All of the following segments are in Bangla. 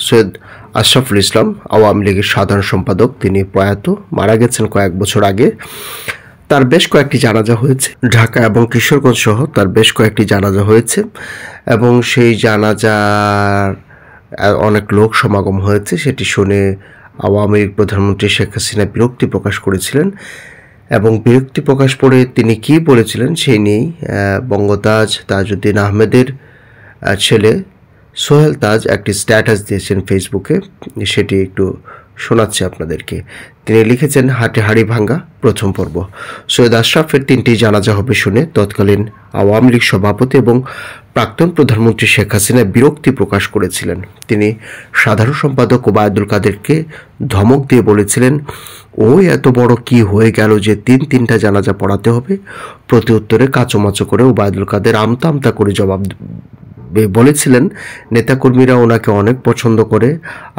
সৈয়দ আশরাফুল ইসলাম আওয়ামী লীগের সাধারণ সম্পাদক, তিনি প্রয়াত, মারা গেছেন কয়েক বছর আগে। তার বেশ কয়েকটি জানাজা হয়েছে ঢাকা এবং কিশোরগঞ্জ সহ, তার বেশ কয়েকটি জানাজা হয়েছে এবং সেই জানাজার অনেক লোক সমাগম হয়েছে। সেটি শুনে আওয়ামী লীগ প্রধানমন্ত্রী শেখ হাসিনা বিরক্তি প্রকাশ করেছিলেন এবং বিরক্তি প্রকাশ করে তিনি কি বলেছিলেন সেই নিয়েই বঙ্গতাজ তাজউদ্দিন আহমেদের ছেলে সোহেল তাজ একটি স্ট্যাটাস দিয়েছেন ফেসবুকে, সেটি একটু শোনাচ্ছি আপনাদেরকে। তিনি লিখেছেন, হাটে হাড়ি ভাঙ্গা প্রথম পর্ব। সৈয়দ আশরাফের 3টি জানাজা হবে শুনে তৎকালীন আওয়ামী লীগ সভাপতি এবং প্রাক্তন প্রধানমন্ত্রী শেখ হাসিনা বিরক্তি প্রকাশ করেছিলেন। তিনি সাধারণ সম্পাদক ওবায়দুল কাদেরকে ধমক দিয়ে বলেছিলেন, ওই এত বড় কি হয়ে গেল যে তিনটা জানাজা পড়াতে হবে। প্রতি উত্তরে কাচোমাচো করে ওবায়দুল কাদের আমতা আমতা করে জবাব বলেছিলেন, নেতাকর্মীরা ওনাকে অনেক পছন্দ করে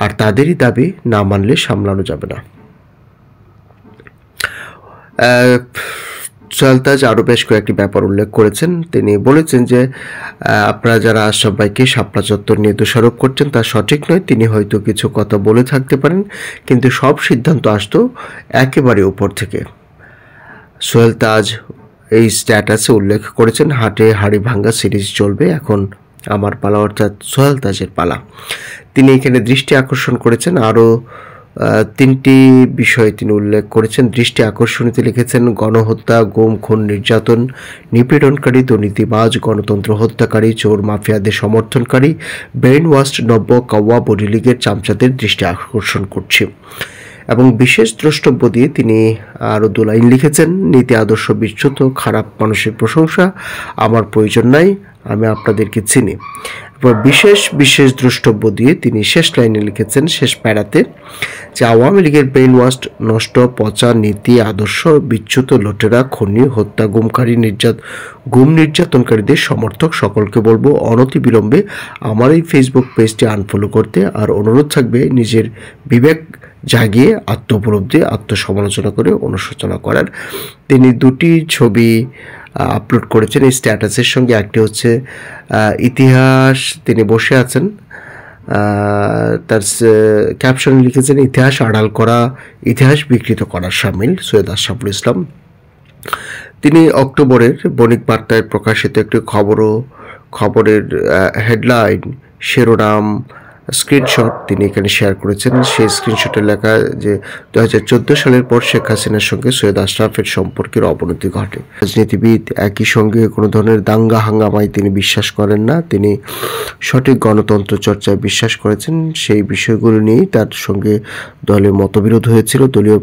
আর তাদেরই দাবি না মানলে সামলানো যাবে না। সোহেল তাজ আরও বেশ কয়েকটি ব্যাপার উল্লেখ করেছেন। তিনি বলেছেন যে আপনারা যারা আশরাফ ভাইকে শাপলা চত্বর নিয়ে দোষারোপ করছেন তা সঠিক নয়। তিনি হয়তো কিছু কথা বলে থাকতে পারেন, কিন্তু সব সিদ্ধান্ত আসতো একেবারে উপর থেকে। সোহেল তাজ এই স্ট্যাটাসে উল্লেখ করেছেন, হাটে হাড়ি ভাঙ্গা সিরিজ চলবে, এখন আমার পালা, অর্থাৎ সোহেল তাজের পালা। তিনি এখানে দৃষ্টি আকর্ষণ করেছেন আরও 3টি বিষয় তিনি উল্লেখ করেছেন। দৃষ্টি আকর্ষণীতে লিখেছেন, গণহত্যা, গুম, খুন, নির্যাতন, নিপীড়নকারী, দুর্নীতিবাজ, গণতন্ত্র হত্যাকারী, চোর মাফিয়াদের সমর্থনকারী, ব্রেইন ওয়াশড নব্য কাওয়া বডি লীগের চামচাদের দৃষ্টি আকর্ষণ করছে। এবং বিশেষ দ্রষ্টব্য দিয়ে তিনি আরও 2 লাইন লিখেছেন, নীতি আদর্শ বিচ্যুত খারাপ মানুষের প্রশংসা আমার প্রয়োজন নাই, আমি আপনাদেরকে চিনি। বিশেষ দ্রষ্টব্য দিয়ে তিনি শেষ লাইনে লিখেছেন, শেষ প্যারাতে, যে আওয়ামী লীগের ব্রেইন ওয়াশড, নষ্ট, পচা নীতি আদর্শ বিচ্যুত লোটেরা, খনি, হত্যা, গুম নির্যাতনকারীদের সমর্থক সকলকে বলবো অনতিবিলম্বে আমার এই ফেসবুক পেজটি আনফলো করতে, আর অনুরোধ থাকবে নিজের বিবেক জাগিয়ে আত্ম-উপলব্ধি, আত্মসমালোচনা করে অনুশোচনা করার। তিনি 2টি ছবি আপলোড করেছেন এই স্ট্যাটাসের সঙ্গে। একটি হচ্ছে ইতিহাস, তিনি বসে আছেন, তার ক্যাপশন লিখেছেন, ইতিহাস আড়াল করা, ইতিহাস বিকৃত করার শামিল সৈয়দ আশরাফুল ইসলাম। তিনি অক্টোবরের বণিক বার্তায় প্রকাশিত একটি খবরের হেডলাইন, শিরোনাম, স্ক্রিনশট তিনি এখানে শেয়ার করেছেন। সেই স্ক্রিনশটে লেখা যে 2014 সালের পর শেখ হাসিনার সঙ্গে সৈয়দ আশরাফের সম্পর্কের অবনতি ঘটে। রাজনীতিবিদ, একই সঙ্গে কোনো ধরনের দাঙ্গা হাঙ্গামায় তিনি বিশ্বাস করেন না। তিনি সঠিক গণতন্ত্র চর্চায় বিশ্বাস করেছেন। সেই বিষয়গুলো নিয়েই তার সঙ্গে দলের মতবিরোধ হয়েছিল। দলীয়